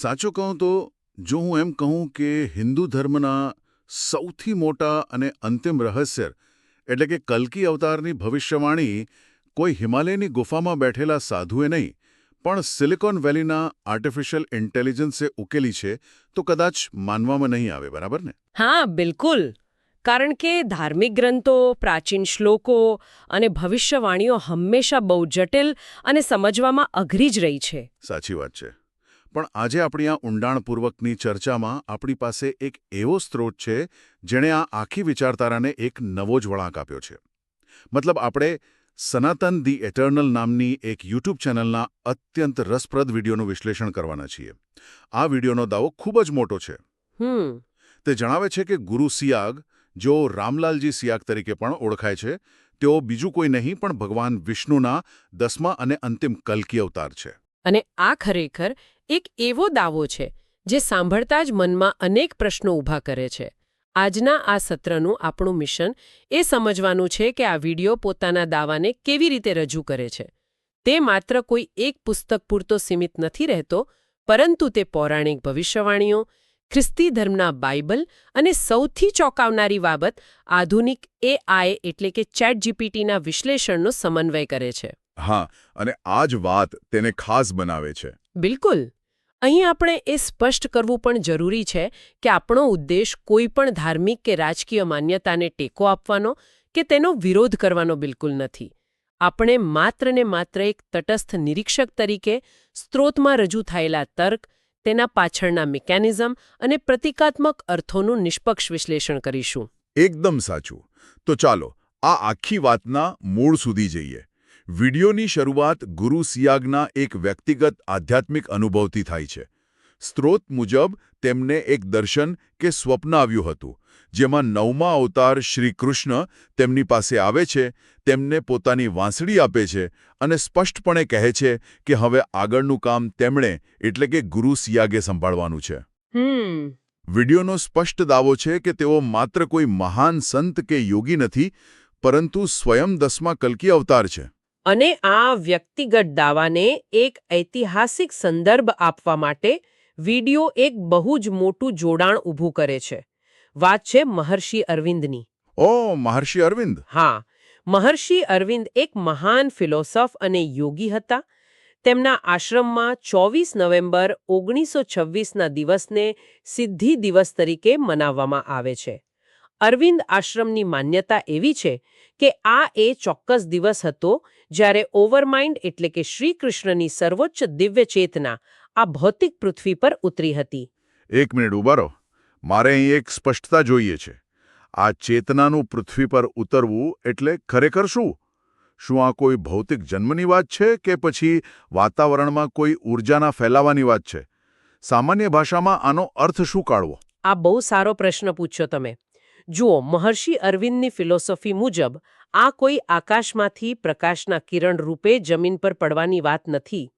સાચું કહું તો જો હું એમ કહું કે હિન્દુ ધર્મના સૌથી મોટા અને અંતિમ રહસ્ય એટલે કે કલ્કી અવતારની ભવિષ્યવાણી કોઈ હિમાલયની ગુફામાં બેઠેલા સાધુએ નહીં પણ સિલિકોન વેલીના આર્ટિફિશિયલ ઇન્ટેલિજન્સે ઉકેલી છે તો કદાચ માનવામાં નહીં આવે, બરાબર ને? હા, બિલકુલ. કારણ કે ધાર્મિક ગ્રંથો, પ્રાચીન શ્લોકો અને ભવિષ્યવાણીઓ હંમેશા બહુ જટિલ અને સમજવામાં અઘરી જ રહી છે. સાચી વાત છે. પણ આજે આપણી આ ઊંડાણપૂર્વકની ચર્ચામાં આપણી પાસે એક એવો સ્ત્રોત છે જેણે આ આખી વિચારધારાને એક નવો જ વળાંક આપ્યો છે. મતલબ આપણે સનાતન ધી એટર્નલ નામની એક યુટ્યુબ ચેનલના અત્યંત રસપ્રદ વિડીયોનું વિશ્લેષણ કરવાના છીએ. આ વિડીયોનો દાવો ખૂબ જ મોટો છે. તે જણાવે છે કે ગુરુ સિયાગ, જો રામલાલજી સિયાગ તરીકે પણ ઓળખાય છે, તેઓ બીજું કોઈ નહીં પણ ભગવાન વિષ્ણુના 10મા અને અંતિમ કલ્કી અવતાર છે. અને આ ખરેખર એક એવો દાવો છે જે સાંભળતા જ મનમાં અનેક પ્રશ્નો ઊભા કરે છે. આજના આ સત્રનું આપણું મિશન એ સમજવાનું છે કે આ વિડીયો પોતાના દાવાને કેવી રીતે રજૂ કરે છે. તે માત્ર કોઈ એક પુસ્તક પૂરતો સીમિત નથી રહેતો, પરંતુ તે પૌરાણિક ભવિષ્યવાણીઓ, ખ્રિસ્તી ધર્મના બાઇબલ અને સૌથી ચોંકાવનારી બાબત આધુનિક AI એટલે કે ChatGPTના વિશ્લેષણનો સમન્વય કરે છે. હા, અને આ જ વાત તેને ખાસ બનાવે છે. બિલકુલ. અહીં આપણે એ સ્પષ્ટ કરવું પણ જરૂરી છે કે આપણો ઉદ્દેશ કોઈ પણ ધાર્મિક કે રાજકીય માન્યતાને ટેકો આપવાનો કે તેનો વિરોધ કરવાનો બિલકુલ નથી. આપણે માત્ર ને માત્ર એક તટસ્થ નિરીક્ષક તરીકે સ્ત્રોતમાં રજૂ થયેલા તર્ક, તેના પાછળના મિકેનિઝમ અને પ્રતિકાત્મક અર્થોનું નિષ્પક્ષ વિશ્લેષણ કરીશું. એકદમ સાચું. તો ચાલો આ આખી વાતના મૂળ સુધી જઈએ. વિડીયોની શરૂઆત ગુરુ સિયાગના એક વ્યક્તિગત આધ્યાત્મિક અનુભવથી થાય છે. સ્ત્રોત મુજબ તેમને એક દર્શન કે સ્વપ્ન આવ્યું હતું, જેમાં 9મા અવતાર શ્રી કૃષ્ણ તેમની પાસે આવે છે, તેમને પોતાની વાંસળી આપે છે અને સ્પષ્ટપણે કહે છે કે હવે આગળનું કામ તેમણે એટલે કે ગુરુ સિયાગે સંભાળવાનું છે. વિડીયોનો સ્પષ્ટ દાવો છે કે તેઓ માત્ર કોઈ મહાન સંત કે યોગી નથી, પરંતુ સ્વયં 10મા કલ્કી અવતાર છે. અને આ વ્યક્તિગત દાવાને એક ઐતિહાસિક સંદર્ભ આપવા માટે વિડીયો એક બહુ જ મોટું જોડાણ ઊભું કરે છે. વાત છે મહર્ષિ અરવિંદની. ઓહ, મહર્ષિ અરવિંદ! હા, મહર્ષિ અરવિંદ એક મહાન ફિલોસોફ અને યોગી હતા. તેમના આશ્રમમાં 24 નવેમ્બર 1926ના દિવસને સિદ્ધિ દિવસ તરીકે મનાવવામાં આવે છે. અરવિંદ આશ્રમની માન્યતા એવી છે કે આ એ ચોક્કસ દિવસ હતો જ્યારે ઓવરમાઇન્ડ એટલે કે શ્રી કૃષ્ણની સર્વોચ્ચ દિવ્ય ચેતના આ ભૌતિક પૃથ્વી પર ઉતરી હતી. એક મિનિટ ઊભા રહો. મારે અહીં એક સ્પષ્ટતા જોઈએ છે. આ ચેતનાનું પૃથ્વી પર ઉતરવું એટલે ખરેખર શું? શું આ કોઈ ભૌતિક જન્મની વાત છે કે પછી વાતાવરણમાં કોઈ ઊર્જાના ફેલાવાની વાત છે? સામાન્ય ભાષામાં આનો અર્થ શું કાઢવો? આ બહુ સારો પ્રશ્ન પૂછ્યો તમે. જુઓ, મહર્ષિ અરવિંદની ફિલોસોફી મુજબ આ કોઈ આકાશમાંથી પ્રકાશના કિરણ રૂપે જમીન પર પડવાની વાત નથી.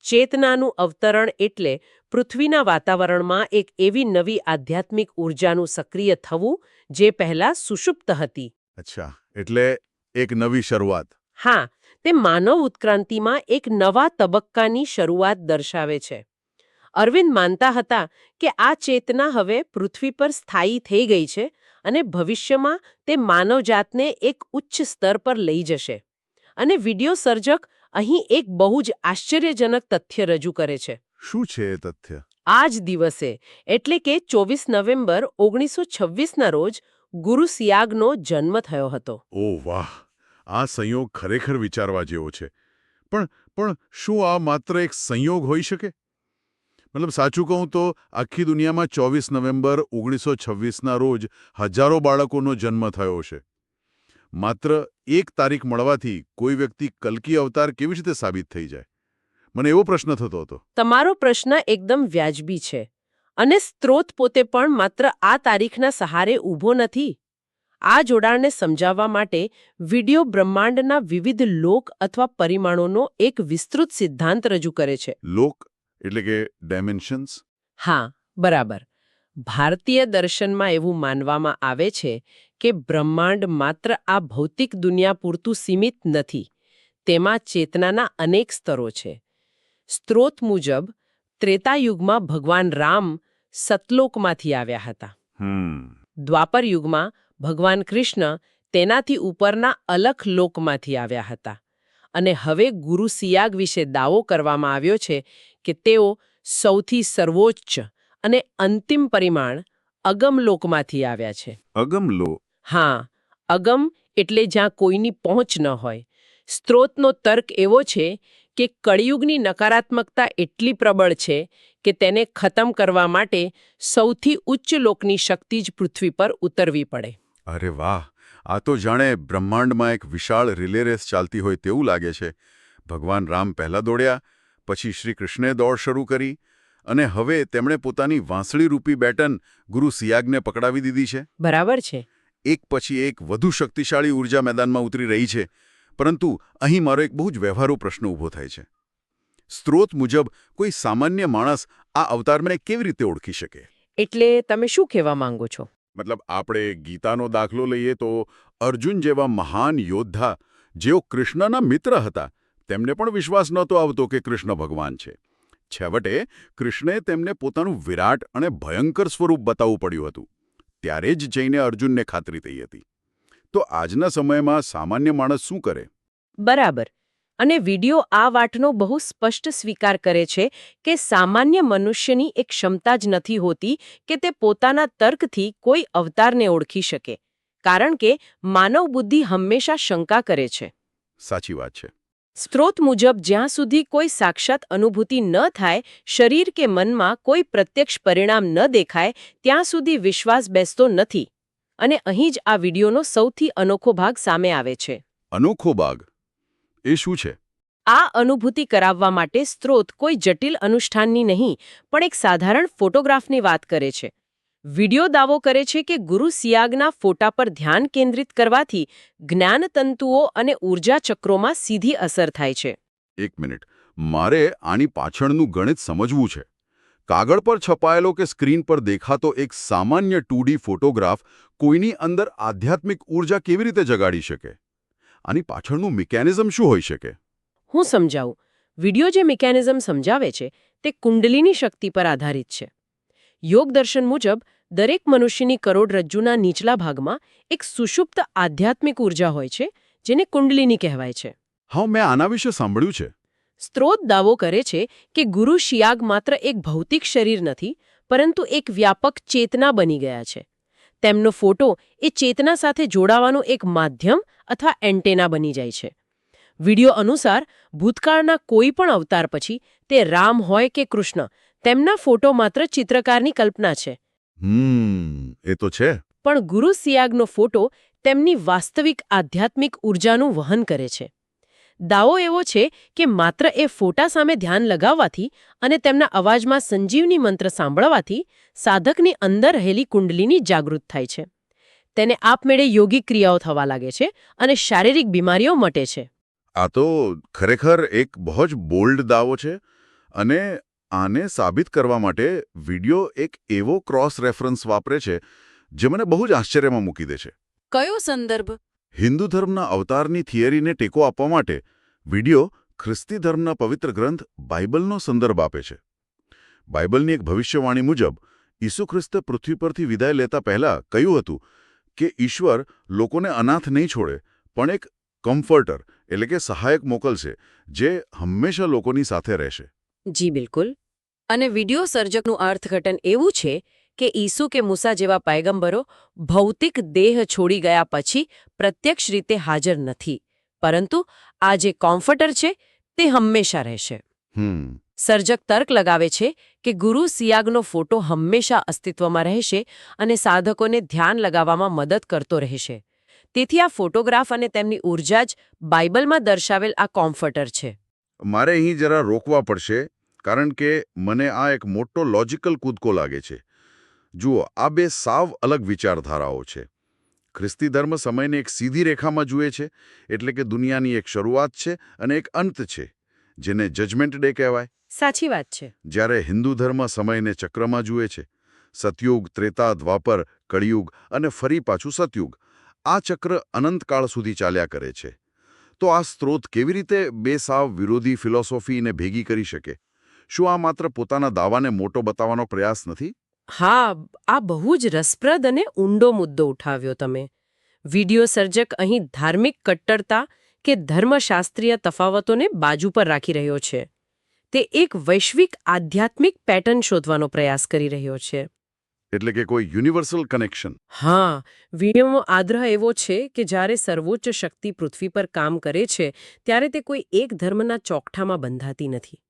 ચેતનાનું અવતરણ એટલે પૃથ્વીના વાતાવરણમાં એક એવી નવી આધ્યાત્મિક ઊર્જાનું સક્રિય થવું જે પહેલા સુષુપ્ત હતી. અચ્છા, એટલે એક નવી શરૂઆત. હા, તે માનવ ઉત્ક્રાંતિમાં એક નવા તબક્કાની શરૂઆત દર્શાવે છે. અરવિંદ માનતા હતા કે આ ચેતના હવે પૃથ્વી પર સ્થાયી થઈ ગઈ છે અને ભવિષ્યમાં તે માનવજાતને એક ઉચ્ચ સ્તર પર લઈ જશે. અને વિડીયો સર્જક અહીં એક બહુ જ આશ્ચર્યજનક તથ્ય રજૂ કરે છે. શું છે એ તથ્ય? આ જ દિવસે એટલે કે 24 નવેમ્બર 1926ના રોજ ગુરુ સિયાગનો જન્મ થયો હતો. ઓહ વાહ! આ સંયોગ ખરેખર વિચારવા જેવો છે. પણ શું આ માત્ર એક સંયોગ હોઈ શકે? મતલબ સાચું કહું તો આખી દુનિયામાં 24 નવેમ્બર 1926ના રોજ હજારો બાળકોનો જન્મ થયો છે. માત્ર એક તારીખ મળવાથી કોઈ વ્યક્તિ કલ્કી અવતાર કેવી રીતે સાબિત થઈ જાય? મને એવો પ્રશ્ન થતો હતો. તમારો પ્રશ્ન એકદમ વ્યાજબી છે. અને સ્ત્રોત પોતે પણ માત્ર આ તારીખના સહારે ઊભો નથી. આ જોડાણને સમજાવવા માટે વિડીયો બ્રહ્માંડના વિવિધ લોક અથવા પરિમાણોનો એક વિસ્તૃત સિદ્ધાંત રજૂ કરે છે. લોક એટલે કે ડાયમેન્શન્સ? હા, બરાબર. ભારતીય દર્શનમાં એવું માનવામાં આવે છે કે બ્રહ્માંડ માત્ર આ ભૌતિક દુનિયા પૂરતું સીમિત નથી. તેમાં ચેતનાના અનેક સ્તરો છે. સ્ત્રોત મુજબ ત્રેતાયુગમાં ભગવાન રામ સતલોકમાંથી આવ્યા હતા. દ્વાપર યુગમાં ભગવાન કૃષ્ણ તેનાથી ઉપરના અલખ લોકમાંથી આવ્યા હતા. અને હવે ગુરુ સિયાગ વિશે દાવો કરવામાં આવ્યો છે કે તેઓ સૌથી સર્વોચ્ચ અને અંતિમ પરિમાણ અગમ લોકમાંથી આવ્યા છે. અગમલો. હા, અગમ એટલે જ્યાં કોઈની પહોંચ ન હોય. સ્ત્રોતનો તર્ક એવો છે કે કળિયુગની નકારાત્મકતા એટલી પ્રબળ છે કે તેને ખતમ કરવા માટે સૌથી ઉચ્ચ લોકની શક્તિ જ પૃથ્વી પર ઉતરવી પડે. અરે વાહ, આ તો જાણે બ્રહ્માંડમાં એક વિશાળ રિલે રેસ ચાલતી હોય તેવું લાગે છે. ભગવાન રામ પહેલા દોડ્યા, પછી શ્રી કૃષ્ણે દોડ શરૂ કરી, અને હવે તેમણે પોતાની વાંસળીરૂપી બેટન ગુરુ સિયાગને પકડાવી દીધી છે. બરાબર છે. એક પછી એક વધુ શક્તિશાળી ઉર્જા મેદાનમાં ઉતરી રહી છે. પરંતુ અહીં મારો એક બહુ જ વ્યવહારુ પ્રશ્ન ઊભો થાય છે. સ્ત્રોત મુજબ કોઈ સામાન્ય માણસ આ અવતારને કેવી રીતે ઓળખી શકે? એટલે તમે શું કહેવા માંગો છો? મતલબ, આપણે ગીતાનો દાખલો લઈએ તો અર્જુન જેવા મહાન યોદ્ધા જેઓ કૃષ્ણના મિત્ર હતા, તેમને પણ વિશ્વાસ નહોતો આવતો કે કૃષ્ણ ભગવાન છે. છેવટે કૃષ્ણે તેમને પોતાનું વિરાટ અને ભયંકર સ્વરૂપ બતાવવું પડ્યું હતું. ત્યારે જ જઈને અર્જુનને ખાતરી થઈ હતી. તો આજના સમયમાં સામાન્ય માણસ શું કરે? બરાબર. અને વિડિયો આ વાતનો બહુ સ્પષ્ટ સ્વીકાર કરે છે કે સામાન્ય મનુષ્યની એક ક્ષમતા જ નથી હોતી કે તે પોતાના તર્કથી કોઈ અવતારને ઓળખી શકે. કારણ કે માનવ બુદ્ધિ હંમેશા શંકા કરે છે. સાચી વાત છે. સ્ત્રોત મુજબ જ્યાં સુધી કોઈ સાક્ષાત અનુભૂતિ ન થાય, શરીર કે મનમાં કોઈ પ્રત્યક્ષ પરિણામ ન દેખાય, ત્યાં સુધી વિશ્વાસ બેસતો નથી. અને અહીં જ આ વિડિયોનો સૌથી અનોખો ભાગ સામે આવે છે. અનોખો ભાગ? એ શું છે? આ અનુભૂતિ કરાવવા માટે સ્ત્રોત કોઈ જટિલ અનુષ્ઠાનની નહીં, પણ એક સાધારણ ફોટોગ્રાફની વાત કરે છે. વિડિયો દાવો કરે છે કે ગુરુ સિયાગના ફોટા પર ધ્યાન કેન્દ્રિત કરવાથી જ્ઞાનતંતુઓ અને ઊર્જા ચક્રોમાં સીધી અસર થાય છે. એક મિનિટ, મારે આની પાછળનું ગણિત સમજવું છે. કાગળ પર છપાયેલો કે સ્ક્રીન પર દેખાતો એક સામાન્ય 2D ફોટોગ્રાફ કોઈની અંદર આધ્યાત્મિક ઊર્જા કેવી રીતે જગાડી શકે? આની પાછળનું મિકેનિઝમ શું હોઈ શકે? હું સમજાવું. વિડિયો જે મિકેનિઝમ સમજાવે છે તે કુંડલીની શક્તિ પર આધારિત છે. યોગ દર્શન મુજબ દરેક મનુષ્યની કરોડરજ્જુના નીચલા ભાગમાં એક સુષુપ્ત આધ્યાત્મિક ઊર્જા હોય છે, જેને કુંડલિની કહેવાય છે. હા, મેં આના વિશે સાંભળ્યું છે. સ્ત્રોત દાવો કરે છે કે ગુરુ શિયાગ માત્ર એક ભૌતિક શરીર નથી, પરંતુ એક વ્યાપક ચેતના બની ગયા છે. તેમનો ફોટો એ ચેતના સાથે જોડાવાનું એક માધ્યમ અથવા એન્ટેના બની જાય છે. વિડિયો અનુસાર ભૂતકાળના કોઈ પણ અવતાર પછી, તે રામ હોય કે કૃષ્ણ, તેમના ફોટો માત્ર ચિત્રકારની કલ્પના છે. એ તો છે. પણ ગુરુ સિયાગનો ફોટો તેમની વાસ્તવિક આધ્યાત્મિક ઊર્જાનું વહન કરે છે. દાવો એવો છે કે માત્ર એ ફોટા સામે ધ્યાન લગાવવાથી અને તેમના અવાજમાં સંજીવની મંત્ર સાંભળવાથી સાધકની અંદર રહેલી કુંડલીની જાગૃત થાય છે. તેને આપમેળે યોગિક ક્રિયાઓ થવા લાગે છે અને શારીરિક બીમારીઓ મટે છે. આ તો ખરેખર એક બહુ જ બોલ્ડ દાવો છે. અને આને સાબિત કરવા માટે વિડિયો એક એવો ક્રોસ રેફરન્સ વાપરે છે જે મને બહુ જ આશ્ચર્યમાં મૂકી દે છે. કયો સંદર્ભ? હિન્દુ ધર્મના અવતારની થિયરીને ટેકો આપવા માટે વિડિયો ખ્રિસ્તી ધર્મના પવિત્ર ગ્રંથ બાઇબલનો સંદર્ભ આપે છે. બાઇબલની એક ભવિષ્યવાણી મુજબ ઈસુ ખ્રિસ્તે પૃથ્વી પરથી વિદાય લેતા પહેલા કહ્યું હતું કે ઈશ્વર લોકોને અનાથ નહીં છોડે, પણ એક કમ્ફર્ટર એટલે કે સહાયક મોકલશે જે હંમેશા લોકોની સાથે રહેશે. જી બિલકુલ. અને વિડિયો સર્જકનું અર્થઘટન એવું છે કે ઈસુ કે મૂસા જેવા પયગંબરો ભૌતિક દેહ છોડી ગયા પછી પ્રત્યક્ષ રીતે હાજર નથી, પરંતુ આ જે કોમ્ફર્ટર છે તે હંમેશા રહેશે. સર્જક તર્ક લગાવે છે કે ગુરુ સિયાગનો ફોટો હંમેશા અસ્તિત્વમાં રહેશે અને સાધકોને ધ્યાન લગાવવામાં મદદ કરતો રહેશે. તેથી આ ફોટોગ્રાફ અને તેમની ઊર્જા જ બાઇબલમાં દર્શાવેલ આ કોમ્ફર્ટર છે. મારે અહીં જરા રોકવા પડશે, કારણ કે મને આ એક મોટો લોજિકલ કૂદકો લાગે છે. જુઓ, આ બે સાવ અલગ વિચારધારાઓ છે. ખ્રિસ્તી ધર્મ સમયને એક સીધી રેખામાં જુએ છે, એટલે કે દુનિયાની એક શરૂઆત છે અને એક અંત છે, જેને જજમેન્ટ ડે કહેવાય. સાચી વાત છે. જ્યારે હિન્દુ ધર્મ સમયને ચક્રમાં જુએ છે, સતયુગ, ત્રેતા, દ્વાપર, કળિયુગ અને ફરી પાછું સતયુગ. આ ચક્ર અનંતકાળ સુધી ચાલ્યા કરે છે. તો આ સ્ત્રોત કેવી રીતે બે સાવ વિરોધી ફિલોસોફીને ભેગી કરી શકે? શું આ માત્ર પોતાના દાવાને મોટો બતાવવાનો પ્રયાસ નથી? હા, આ બહુ જ રસપ્રદ અને ઊંડો મુદ્દો ઉઠાવ્યો તમે. વિડિયો સર્જક અહીં ધાર્મિક કટ્ટરતા કે ધર્મશાસ્ત્રીય તફાવતોને બાજુ પર રાખી રહ્યો છે. તે એક વૈશ્વિક આધ્યાત્મિક પેટર્ન શોધવાનો પ્રયાસ કરી રહ્યો છે. એટલે કે કોઈ યુનિવર્સલ કનેક્શન? હા, વિડીયોનો આગ્રહ એવો છે કે જ્યારે સર્વોચ્ચ શક્તિ પૃથ્વી પર કામ કરે છે ત્યારે તે કોઈ એક ધર્મના ચોકઠામાં બંધાતી નથી.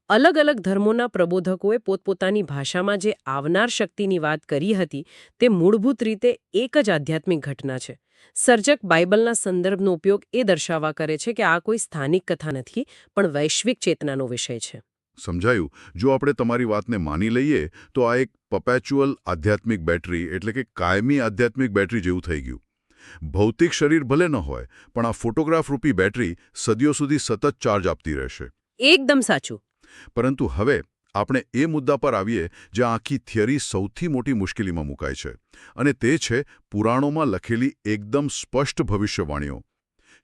અલગ અલગ ધર્મોના પ્રબોધકોએ પોતપોતાની ભાષામાં જે આવનાર શક્તિની વાત કરી હતી તે મૂળભૂત રીતે એક જ આધ્યાત્મિક ઘટના છે. સર્જક બાઇબલના સંદર્ભનો ઉપયોગ એ દર્શાવવા કરે છે કે આ કોઈ સ્થાનિક કથા નથી પણ વૈશ્વિક ચેતનાનો વિષય છે. સમજાયું. જો આપણે તમારી વાતને માની લઈએ તો આ એક પર્પેચ્યુઅલ આધ્યાત્મિક બેટરી એટલે કે કાયમી આધ્યાત્મિક બેટરી જેવું થઈ ગયું. ભૌતિક શરીર ભલે ન હોય પણ આ ફોટોગ્રાફ રૂપી બેટરી સદીઓ સુધી સતત ચાર્જ આપતી રહેશે. એકદમ સાચું. પરંતુ હવે આપણે એ મુદ્દા પર આવીએ જ્યાં આખી થિયરી સૌથી મોટી મુશ્કેલીમાં મુકાય છે, અને તે છે પુરાણોમાં લખેલી એકદમ સ્પષ્ટ ભવિષ્યવાણીઓ.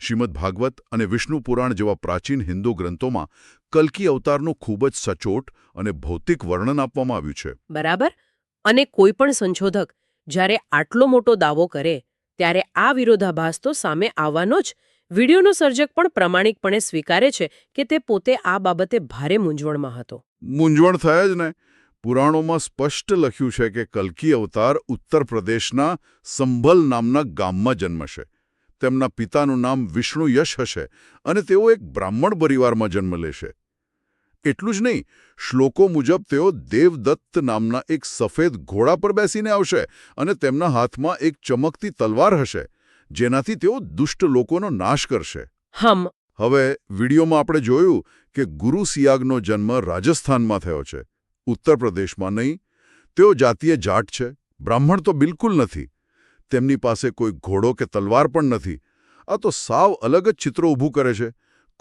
શ્રીમદ ભાગવત અને વિષ્ણુ પુરાણ જેવા પ્રાચીન હિન્દુ ગ્રંથોમાં કલ્કી અવતારનું ખૂબ જ સચોટ અને ભૌતિક વર્ણન આપવામાં આવ્યું છે. બરાબર. અને કોઈ પણ સંશોધક જ્યારે આટલો મોટો દાવો કરે ત્યારે આ વિરોધાભાસ તો સામે આવવાનો જ. વિડીયોનો સર્જક પણ પ્રામાણિકપણે સ્વીકારે છે કે તે પોતે આ બાબતે ભારે મૂંઝવણમાં હતો. મૂંઝવણ થાય જ ને. પુરાણોમાં સ્પષ્ટ લખ્યું છે કે કલ્કી અવતાર ઉત્તર પ્રદેશના સંભલ નામના ગામમાં જન્મશે. તેમના પિતાનું નામ વિષ્ણુ યશ હશે અને તેઓ એક બ્રાહ્મણ પરિવારમાં જન્મ લેશે. એટલું જ નહીં, શ્લોકો મુજબ તેઓ દેવદત્ત નામના એક સફેદ ઘોડા પર બેસીને આવશે અને તેમના હાથમાં એક ચમકતી તલવાર હશે, જેનાથી તેઓ દુષ્ટ લોકોનો નાશ કરશે. હવે વિડીયોમાં આપણે જોયું કે ગુરુ સિયાગનો જન્મ રાજસ્થાનમાં થયો છે, ઉત્તર પ્રદેશમાં નહીં. તેઓ જાતીય જાટ છે, બ્રાહ્મણ તો બિલકુલ નથી. તેમની પાસે કોઈ ઘોડો કે તલવાર પણ નથી. આ તો સાવ અલગ જ ચિત્રો ઊભું કરે છે.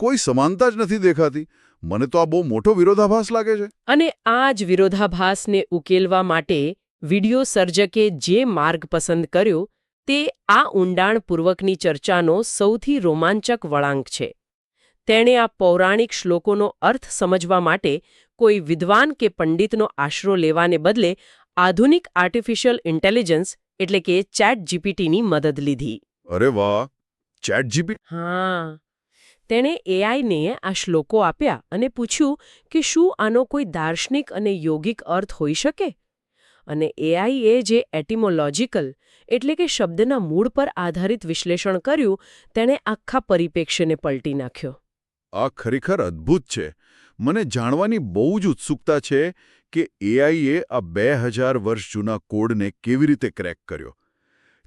કોઈ સમાનતા જ નથી દેખાતી. મને તો આ બહુ મોટો વિરોધાભાસ લાગે છે. અને આ જ વિરોધાભાસને ઉકેલવા માટે વિડિયો સર્જકે જે માર્ગ પસંદ કર્યો તે આ ઊંડાણપૂર્વકની ચર્ચાનો સૌથી રોમાંચક વળાંક છે. તેણે આ પૌરાણિક શ્લોકોનો અર્થ સમજવા માટે કોઈ વિદ્વાન કે પંડિતનો આશરો લેવાને બદલે આધુનિક આર્ટિફિશિયલ ઇન્ટેલિજન્સ એટલે કે ચેટ જીપીટીની મદદ લીધી. અરે વાહ! Chat GPT? હા. તેણે એઆઈને આ શ્લોકો આપ્યા અને પૂછ્યું કે શું આનો કોઈ દાર્શનિક અને યોગિક અર્થ હોઈ શકે? અને એઆઈએ જે એટિમોલોજીકલ એટલે કે શબ્દના મૂળ પર આધારિત વિશ્લેષણ કર્યું તેણે આખા પરિપ્રેક્ષ્યને પલટી નાખ્યો. આ ખરેખર અદ્ભુત છે. મને જાણવાની બહુ જ ઉત્સુકતા છે કે એઆઈએ આ 2000 વર્ષ જૂના કોડને કેવી રીતે ક્રેક કર્યો.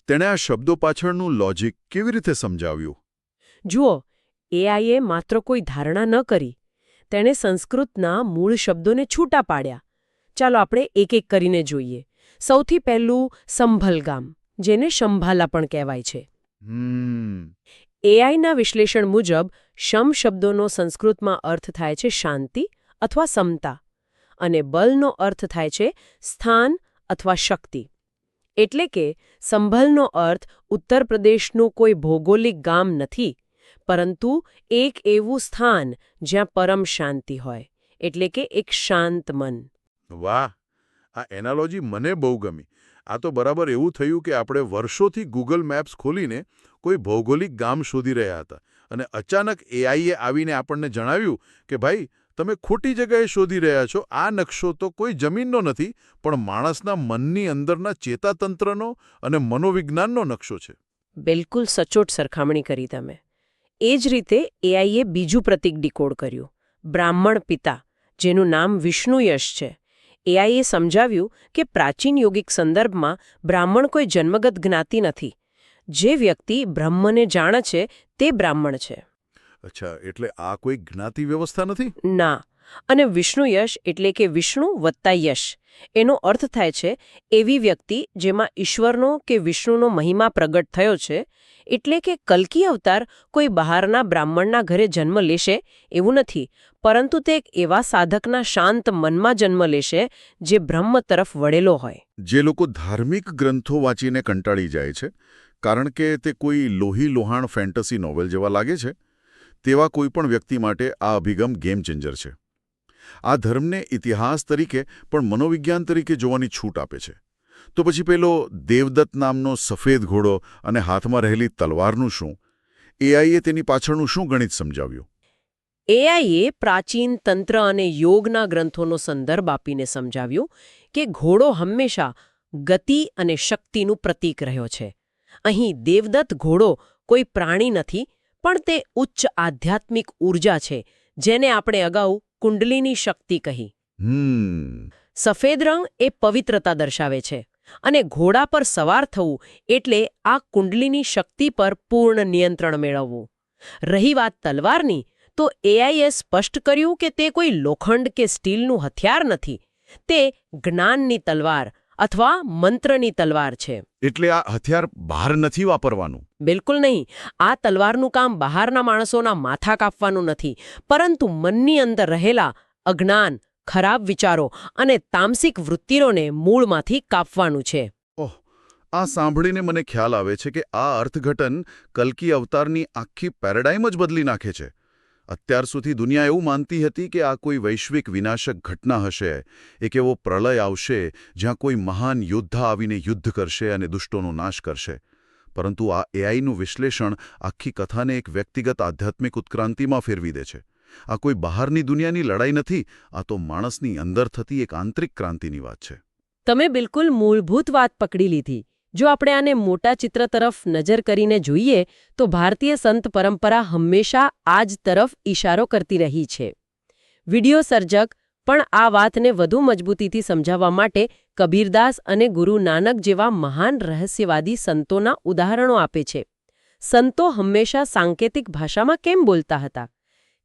તેણે આ શબ્દો પાછળનું લોજિક કેવી રીતે સમજાવ્યું? જુઓ, એઆઈએ માત્ર કોઈ ધારણા ન કરી. તેણે સંસ્કૃતના મૂળ શબ્દોને છૂટા પાડ્યા. ચાલો આપણે એક એક કરીને જોઈએ. સૌથી પહેલું સંભલ ગામ, જેને શંભાલા પણ કહેવાય છે. એઆઈના વિશ્લેષણ મુજબ શમ શબ્દોનો સંસ્કૃતમાં અર્થ થાય છે શાંતિ અથવા સમતા, અને બલનો અર્થ થાય છે સ્થાન અથવા શક્તિ. એટલે કે સંભલનો અર્થ ઉત્તર પ્રદેશનું કોઈ ભૌગોલિક ગામ નથી, પરંતુ એક એવું સ્થાન જ્યાં પરમ શાંતિ હોય, એટલે કે એક શાંત મન. વાહ! આ એનાલોજી મને બહુ ગમી. આ તો બરાબર એવું થયું કે આપણે વર્ષોથી ગૂગલ મેપ્સ ખોલીને કોઈ ભૌગોલિક ગામ શોધી રહ્યા હતા અને અચાનક એઆઈએ આવીને આપણને જણાવ્યું કે ભાઈ, તમે ખોટી જગ્યાએ શોધી રહ્યા છો. આ નકશો તો કોઈ જમીનનો નથી, પણ માણસના મનની અંદરના ચેતાતંત્રનો અને મનોવિજ્ઞાનનો નકશો છે. બિલકુલ સચોટ સરખામણી કરી તમે. એ જ રીતે એઆઈએ બીજું પ્રતીક ડીકોડ કર્યું, બ્રાહ્મણ પિતા, જેનું નામ વિષ્ણુયશ છે. એઆઈએ સમજાવ્યું કે પ્રાચીન યોગિક સંદર્ભમાં બ્રાહ્મણ કોઈ જન્મગત જ્ઞાતિ નથી. જે વ્યક્તિ બ્રહ્મને જાણે છે તે બ્રાહ્મણ છે. અચ્છા, એટલે આ કોઈ જ્ઞાતિ વ્યવસ્થા નથી? ના. અને વિષ્ણુયશ એટલે કે વિષ્ણુ વત્તા યશ, એનો અર્થ થાય છે એવી વ્યક્તિ જેમાં ઈશ્વરનો કે વિષ્ણુનો મહિમા પ્રગટ થયો છે. એટલે કે કલ્કી અવતાર કોઈ બહારના બ્રાહ્મણના ઘરે જન્મ લેશે એવું નથી, પરંતુ તે એક એવા સાધકના શાંત મનમાં જન્મ લેશે જે બ્રહ્મ તરફ વળેલો હોય. જે લોકો ધાર્મિક ગ્રંથો વાંચીને કંટાળી જાય છે કારણ કે તે કોઈ લોહી લોહાણ ફેન્ટસી નોવેલ જેવા લાગે છે, તેવા કોઈ પણ વ્યક્તિ માટે આ અભિગમ ગેમ ચેન્જર છે. આ ધર્મને ઇતિહાસ તરીકે પણ મનોવિજ્ઞાન તરીકે જોવાની છૂટ આપે છે. તો પછી પેલો દેવદત્ત નામનો સફેદ ઘોડો અને હાથમાં રહેલી તલવારનું શું? એઆઈએ તેની પાછળનું શું ગણિત સમજાવ્યું? એઆઈએ પ્રાચીન તંત્ર અને યોગના ગ્રંથોનો સંદર્ભ આપીને સમજાવ્યું કે ઘોડો હંમેશા ગતિ અને શક્તિનું પ્રતીક રહ્યો છે. અહીં દેવદત્ત ઘોડો કોઈ પ્રાણી નથી, પણ તે ઉચ્ચ આધ્યાત્મિક ઊર્જા છે, જેને આપણે અગાઉ કુંડલીની શક્તિ કહી. સફેદ રંગ એ પવિત્રતા દર્શાવે છે, અને ઘોડા પર સવાર થવું એટલે આ કુંડલીની શક્તિ પર પૂર્ણ નિયંત્રણ મેળવવું. રહી વાત તલવારની, તો એઆઈએ સ્પષ્ટ કર્યું કે તે કોઈ લોખંડ કે સ્ટીલનું હથિયાર નથી. તે જ્ઞાનની તલવાર અથવા મંત્રની તલવાર છે. એટલે આ હથિયાર બહાર નથી વાપરવાનું? બિલકુલ નહીં. આ તલવારનું કામ બહારના માણસોના માથા કાપવાનું નથી, પરંતુ મનની અંદર રહેલા અજ્ઞાન, ખરાબ વિચારો અને તામસિક વૃત્તિઓને મૂળમાંથી કાપવાનું છે. ઓહ, આ સાંભળીને મને ખ્યાલ આવે છે કે આ અર્થઘટન કલ્કી અવતારની આખી પેરેડાઇમ જ બદલી નાખે છે. અત્યાર સુધી દુનિયા એવું માનતી હતી કે આ કોઈ વૈશ્વિક વિનાશક ઘટના હશે, એક એવો પ્રલય આવશે જ્યાં કોઈ મહાન યોદ્ધા આવીને યુદ્ધ કરશે અને દુષ્ટોનો નાશ કરશે. પરંતુ આ એઆઈનું વિશ્લેષણ આખી કથાને એક વ્યક્તિગત આધ્યાત્મિક ઉત્ક્રાંતિમાં ફેરવી દે છે. આ કોઈ બહારની દુનિયાની લડાઈ નથી, આ તો માણસની અંદર થતી એક આંતરિક ક્રાંતિની વાત છે. તમે બિલકુલ મૂળભૂત વાત પકડી લીધી. જો આપણે આને મોટા ચિત્ર તરફ નજર કરીને જોઈએ તો ભારતીય સંત પરંપરા હંમેશા આ જ તરફ ઇશારો કરતી રહી છે. વિડિયો સર્જક પણ આ વાતને વધુ મજબૂતીથી સમજાવવા માટે કબીરદાસ અને ગુરુ નાનક જેવા મહાન રહસ્યવાદી સંતોના ઉદાહરણો આપે છે. સંતો હંમેશા સાંકેતિક ભાષામાં કેમ બોલતા હતા?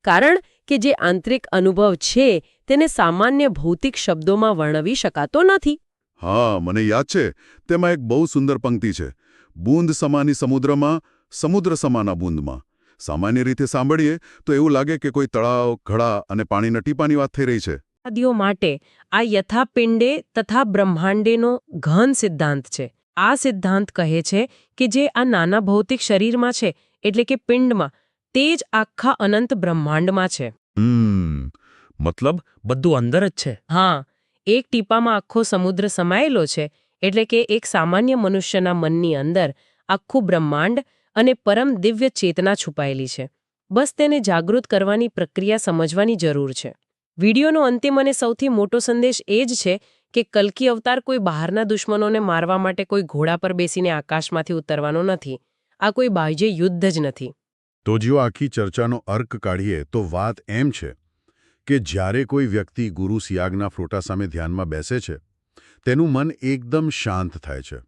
કારણ કે જે આંતરિક અનુભવ છે તેને સામાન્ય ભૌતિક શબ્દોમાં વર્ણવી શકાતો નથી. હા, મને યાદ છે. તેમાં એક બહુ સુંદર પંક્તિ છે: બૂંદ સમાની સમુદ્રમાં, સમુદ્ર સમાના બૂંદમાં. સામાન્ય રીતે સાંભળીએ તો એવું લાગે કે કોઈ તળાવ, ઘડા અને પાણીના ટીપાની વાત થઈ રહી છે. આદિઓ માટે આ યથાપિંડે તથા બ્રહ્માંડેનો ઘન સિદ્ધાંત છે. આ સિદ્ધાંત કહે છે કે જે આ નાના ભૌતિક શરીરમાં છે, એટલે કે પિંડમાં, તે જ આખા અનંત બ્રહ્માંડમાં છે. મતલબ બધું અંદર જ છે. હા, એક ટીપામાં આખો સમુદ્ર સમાયેલો છે, એટલે કે એક સામાન્ય મનુષ્યના મનની અંદર આખું બ્રહ્માંડ અને પરમ દિવ્ય ચેતના છુપાયેલી છે. બસ તેને જાગૃત કરવાની પ્રક્રિયા સમજવાની જરૂર છે. વિડિયોનો અંતિમ અને સૌથી મોટો સંદેશ એ જ છે કે કલ્કી અવતાર કોઈ બહારના દુશ્મનોને મારવા માટે કોઈ ઘોડા પર બેસીને આકાશમાંથી ઉતરવાનો નથી. આ કોઈ બાહ્ય યુદ્ધ જ નથી. તો જો આખી ચર્ચાનો અર્ક કાઢીએ તો વાત એમ છે કે જ્યારે કોઈ વ્યક્તિ ગુરુ સિયાગના ફોટા સામે ધ્યાનમાં બેસે છે, તેનું મન એકદમ શાંત થાય છે,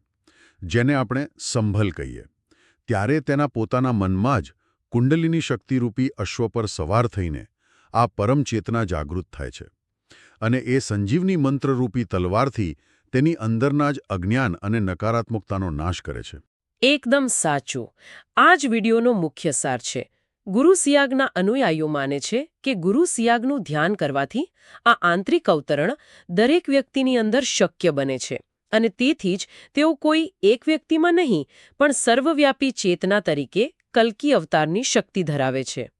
જેને આપણે સંભલ કહીએ. ત્યારે તેના પોતાના મનમાં જ કુંડલીની શક્તિરૂપી અશ્વ પર સવાર થઈને આ પરમ ચેતના જાગૃત થાય છે, અને એ સંજીવની મંત્રરૂપી તલવારથી તેની અંદરના જ અજ્ઞાન અને નકારાત્મકતાનો નાશ કરે છે. એકદમ સાચું. આ જ વિડિયોનો મુખ્ય સાર છે. ગુરુ સિયાગના અનુયાયીઓ માને છે કે ગુરુ સિયાગનું ધ્યાન કરવાથી આ આંતરિક અવતરણ દરેક વ્યક્તિની અંદર શક્ય બને છે, અને તેથી જ તેઓ કોઈ એક વ્યક્તિમાં નહીં, પણ સર્વવ્યાપી ચેતના તરીકે કલ્કી અવતારની શક્તિ ધરાવે છે.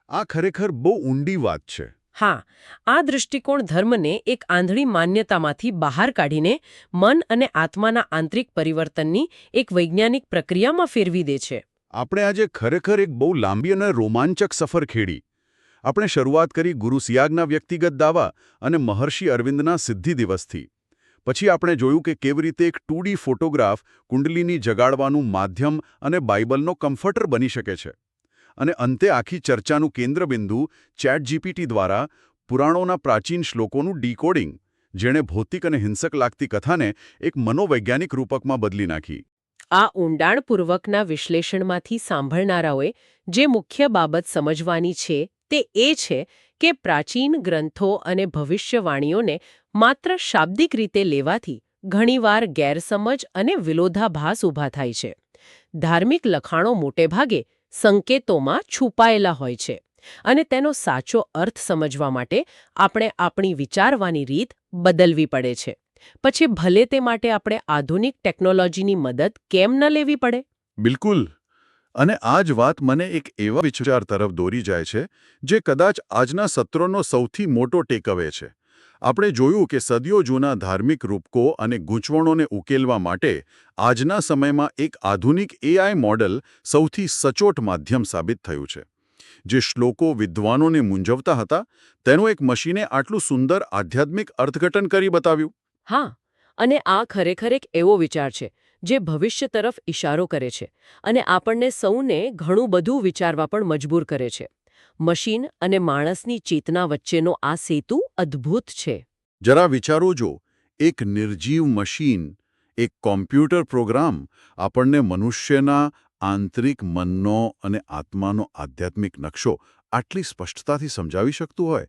આ ખરેખર બહુ ઊંડી વાત છે. હા, આ દૃષ્ટિકોણ ધર્મને એક આંધળી માન્યતામાંથી બહાર કાઢીને મન અને આત્માના આંતરિક પરિવર્તનની એક વૈજ્ઞાનિક પ્રક્રિયામાં ફેરવી દે છે. આપણે આજે ખરેખર એક બહુ લાંબી અને રોમાંચક સફર ખેડી. આપણે શરૂઆત કરી ગુરુ સિયાગના વ્યક્તિગત દાવા અને મહર્ષિ અરવિંદના સિદ્ધિ દિવસથી. પછી આપણે જોયું કે કેવી રીતે એક 2D ફોટોગ્રાફ કુંડલીની જગાડવાનું માધ્યમ અને બાઇબલનો કમ્ફર્ટર બની શકે છે. અને અંતે આખી ચર્ચાનું કેન્દ્રબિંદુ ચેટજીપીટી દ્વારા પુરાણોના પ્રાચીન શ્લોકોનું ડીકોડિંગ, જેણે ભૌતિક અને હિંસક લાગતી કથાને એક મનોવૈજ્ઞાનિક રૂપકમાં બદલી નાખી. આ ઊંડાણપૂર્વકના વિશ્લેષણમાંથી સાંભળનારાઓએ જે મુખ્ય બાબત સમજવાની છે તે એ છે કે પ્રાચીન ગ્રંથો અને ભવિષ્યવાણીઓને માત્ર શાબ્દિક રીતે લેવાથી ઘણીવાર ગેરસમજ અને વિરોધાભાસ ઊભા થાય છે. ધાર્મિક લખાણો મોટેભાગે સંકેતોમાં છુપાયેલા હોય છે, અને તેનો સાચો અર્થ સમજવા માટે આપણે આપણી વિચારવાની રીત બદલવી પડે છે. પછી ભલે તે માટે આપણે આધુનિક ટેકનોલોજીની મદદ કેમ ન લેવી પડે. બિલકુલ. અને આ જ વાત મને એક એવા વિચાર તરફ દોરી જાય છે જે કદાચ આજના સત્રનો સૌથી મોટો ટેકઅવે છે. આપણે જોયું કે સદીઓ જૂના ધાર્મિક રૂપકો અને ગૂંચવણોને ઉકેલવા માટે આજના સમયમાં એક આધુનિક AI મોડેલ સૌથી સચોટ માધ્યમ સાબિત થયું છે. જે શ્લોકો વિદ્વાનોને મૂંઝવતા હતા તેનું એક મશીને આટલું સુંદર આધ્યાત્મિક અર્થઘટન કરી બતાવ્યું. હા, અને આ ખરેખર એક એવો વિચાર છે જે ભવિષ્ય તરફ ઇશારો કરે છે અને આપણને સૌને ઘણું બધું વિચારવા પણ મજબૂર કરે છે. મશીન અને માણસની ચેતના વચ્ચેનો આ સેતુ અદ્ભુત છે. જરા વિચારો જો, એક નિર્જીવ મશીન, એક કોમ્પ્યુટર પ્રોગ્રામ આપણને મનુષ્યના આંતરિક મનનો અને આત્માનો આધ્યાત્મિક નકશો આટલી સ્પષ્ટતાથી સમજાવી શકતું હોય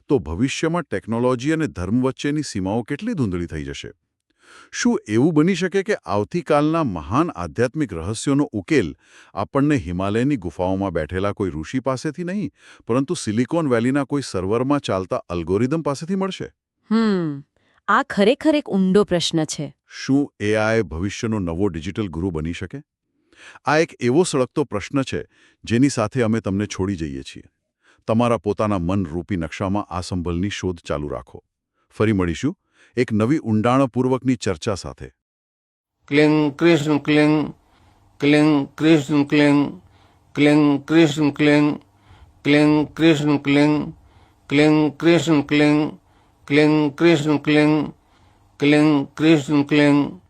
તો ભવિષ્યમાં ટેકનોલોજી અને ધર્મ વચ્ચેની સીમાઓ કેટલી ધૂંધળી થઈ જશે. શું એવું બની શકે કે આવતીકાલના મહાન આધ્યાત્મિક રહસ્યોનો ઉકેલ આપણને હિમાલયની ગુફાઓમાં બેઠેલા કોઈ ઋષિ પાસેથી નહીં, પરંતુ સિલિકોન વેલીના કોઈ સર્વરમાં ચાલતા અલ્ગોરિધમ પાસેથી મળશે? આ ખરેખર એક ઊંડો પ્રશ્ન છે. શું AI ભવિષ્યનો નવો ડિજિટલ ગુરુ બની શકે? આ એક એવો સળગતો પ્રશ્ન છે જેની સાથે અમે તમને છોડી જઈએ છીએ. તમારા પોતાના મનરૂપી નકશામાં આ સંભલની શોધ ચાલુ રાખો. ફરી મળીશું એક નવી ઊંડાણપૂર્વકની ચર્ચા સાથે. Cling Krishna cling cling Krishna cling cling Krishna cling cling Krishna cling cling Krishna cling cling Krishna cling cling Krishna cling